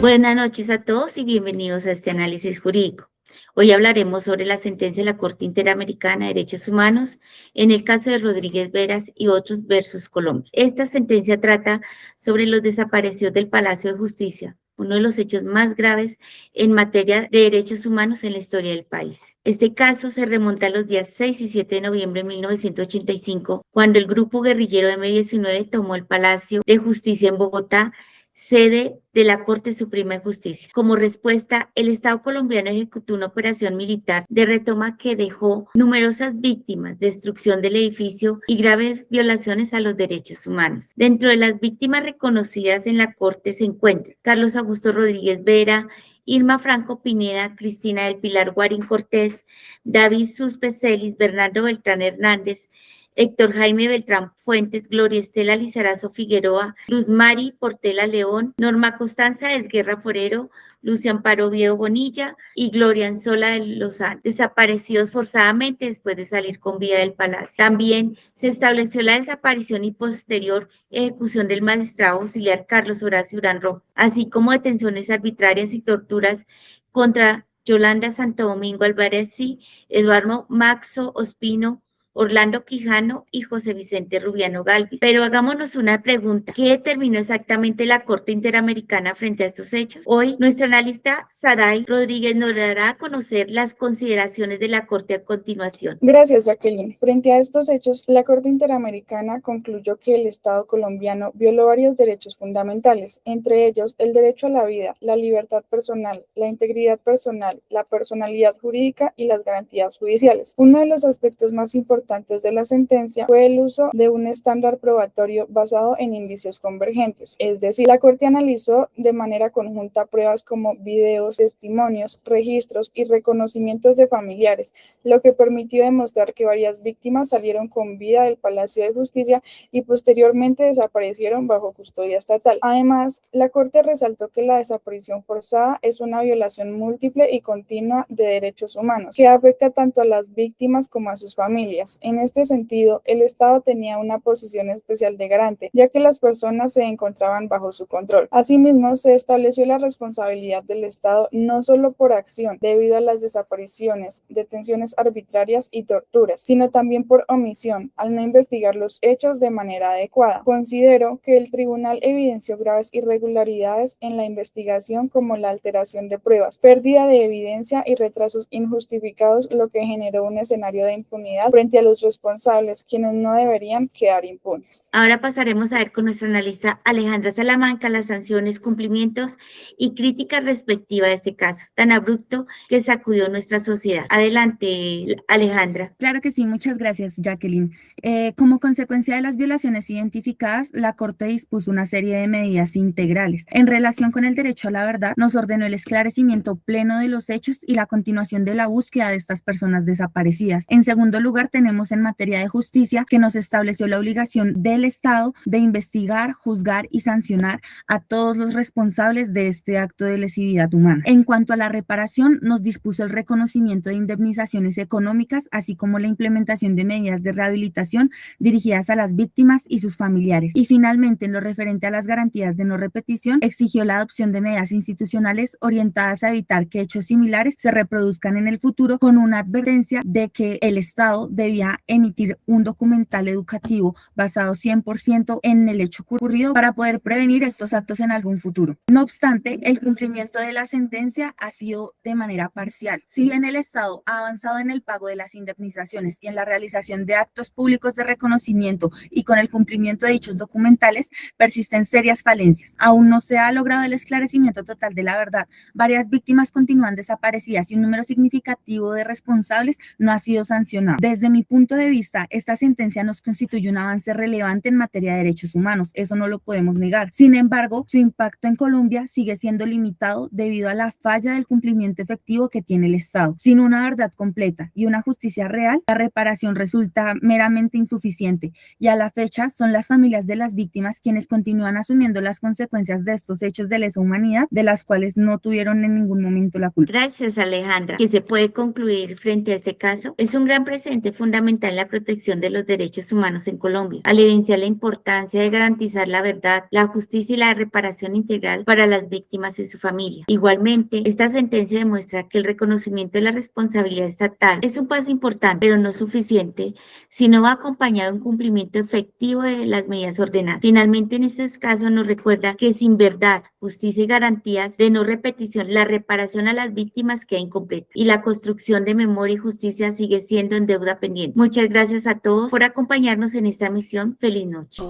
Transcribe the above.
Buenas noches a todos y bienvenidos a este análisis jurídico. Hoy hablaremos sobre la sentencia de la Corte Interamericana de Derechos Humanos en el caso de Rodríguez Veras y otros versus Colombia. Esta sentencia trata sobre los desaparecidos del Palacio de Justicia, uno de los hechos más graves en materia de derechos humanos en la historia del país. Este caso se remonta a los días 6 y 7 de noviembre de 1985, cuando el grupo guerrillero M-19 tomó el Palacio de Justicia en Bogotá, sede de la Corte Suprema de Justicia. Como respuesta, el Estado colombiano ejecutó una operación militar de retoma que dejó numerosas víctimas, destrucción del edificio y graves violaciones a los derechos humanos. Dentro de las víctimas reconocidas en la Corte se encuentran Carlos Augusto Rodríguez Vera, Irma Franco Pineda, Cristina del Pilar Guarín Cortés, David Suspe Celis, Bernardo Beltrán Hernández, Héctor Jaime Beltrán Fuentes, Gloria Estela Lizarazo Figueroa, Luz Mari Portela León, Norma Constanza Esguerra Forero, Lucia Amparo Oviedo Bonilla y Gloria Anzola de Lozano, desaparecidos forzadamente después de salir con vida del palacio. También se estableció la desaparición y posterior ejecución del magistrado auxiliar Carlos Horacio Urán Rojas, así como detenciones arbitrarias y torturas contra Yolanda Santo Domingo Álvarez y Eduardo Maxo Ospino, Orlando Quijano y José Vicente Rubiano Galvis. Pero hagámonos una pregunta: ¿qué determinó exactamente la Corte Interamericana frente a estos hechos? Hoy, nuestra analista Saray Rodríguez nos dará a conocer las consideraciones de la Corte a continuación. Gracias, Jacqueline. Frente a estos hechos, la Corte Interamericana concluyó que el Estado colombiano violó varios derechos fundamentales, entre ellos el derecho a la vida, la libertad personal, la integridad personal, la personalidad jurídica y las garantías judiciales. Uno de los aspectos más importantes de la sentencia fue el uso de un estándar probatorio basado en indicios convergentes, es decir, la Corte analizó de manera conjunta pruebas como videos, testimonios, registros y reconocimientos de familiares, lo que permitió demostrar que varias víctimas salieron con vida del Palacio de Justicia y posteriormente desaparecieron bajo custodia estatal. Además, la Corte resaltó que la desaparición forzada es una violación múltiple y continua de derechos humanos, que afecta tanto a las víctimas como a sus familias. En este sentido, el Estado tenía una posición especial de garante, ya que las personas se encontraban bajo su control. Asimismo, se estableció la responsabilidad del Estado no solo por acción, debido a las desapariciones, detenciones arbitrarias y torturas, sino también por omisión, al no investigar los hechos de manera adecuada. Considero que el tribunal evidenció graves irregularidades en la investigación, como la alteración de pruebas, pérdida de evidencia y retrasos injustificados, lo que generó un escenario de impunidad frente a los responsables, quienes no deberían quedar impunes. Ahora pasaremos a ver con nuestra analista Alejandra Salamanca las sanciones, cumplimientos y críticas respectivas de este caso tan abrupto que sacudió nuestra sociedad. Adelante, Alejandra. Claro que sí, muchas gracias, Jacqueline. Como consecuencia de las violaciones identificadas, la Corte dispuso una serie de medidas integrales. En relación con el derecho a la verdad, nos ordenó el esclarecimiento pleno de los hechos y la continuación de la búsqueda de estas personas desaparecidas. En segundo lugar, tenemos en materia de justicia que nos estableció la obligación del Estado de investigar, juzgar y sancionar a todos los responsables de este acto de lesividad humana. En cuanto a la reparación, nos dispuso el reconocimiento de indemnizaciones económicas, así como la implementación de medidas de rehabilitación dirigidas a las víctimas y sus familiares. Y finalmente, en lo referente a las garantías de no repetición, exigió la adopción de medidas institucionales orientadas a evitar que hechos similares se reproduzcan en el futuro, con una advertencia de que el Estado debía emitir un documental educativo basado 100% en el hecho ocurrido para poder prevenir estos actos en algún futuro. No obstante, el cumplimiento de la sentencia ha sido de manera parcial. Si bien el Estado ha avanzado en el pago de las indemnizaciones y en la realización de actos públicos de reconocimiento y con el cumplimiento de dichos documentales, persisten serias falencias. Aún no se ha logrado el esclarecimiento total de la verdad. Varias víctimas continúan desaparecidas y un número significativo de responsables no ha sido sancionado. Desde mi punto de vista, esta sentencia nos constituye un avance relevante en materia de derechos humanos, eso no lo podemos negar. Sin embargo, su impacto en Colombia sigue siendo limitado debido a la falla del cumplimiento efectivo que tiene el Estado. Sin una verdad completa y una justicia real, la reparación resulta meramente insuficiente y a la fecha son las familias de las víctimas quienes continúan asumiendo las consecuencias de estos hechos de lesa humanidad, de las cuales no tuvieron en ningún momento la culpa. Gracias, Alejandra. ¿Qué se puede concluir frente a este caso? Es un gran precedente fundamental fundamental en la protección de los derechos humanos en Colombia, al evidenciar la importancia de garantizar la verdad, la justicia y la reparación integral para las víctimas y su familia. Igualmente, esta sentencia demuestra que el reconocimiento de la responsabilidad estatal es un paso importante, pero no suficiente, si no va acompañado de un cumplimiento efectivo de las medidas ordenadas. Finalmente, en estos casos nos recuerda que sin verdad, justicia y garantías de no repetición, la reparación a las víctimas queda incompleta y la construcción de memoria y justicia sigue siendo en deuda pendiente. Muchas gracias a todos por acompañarnos en esta misión. Feliz noche.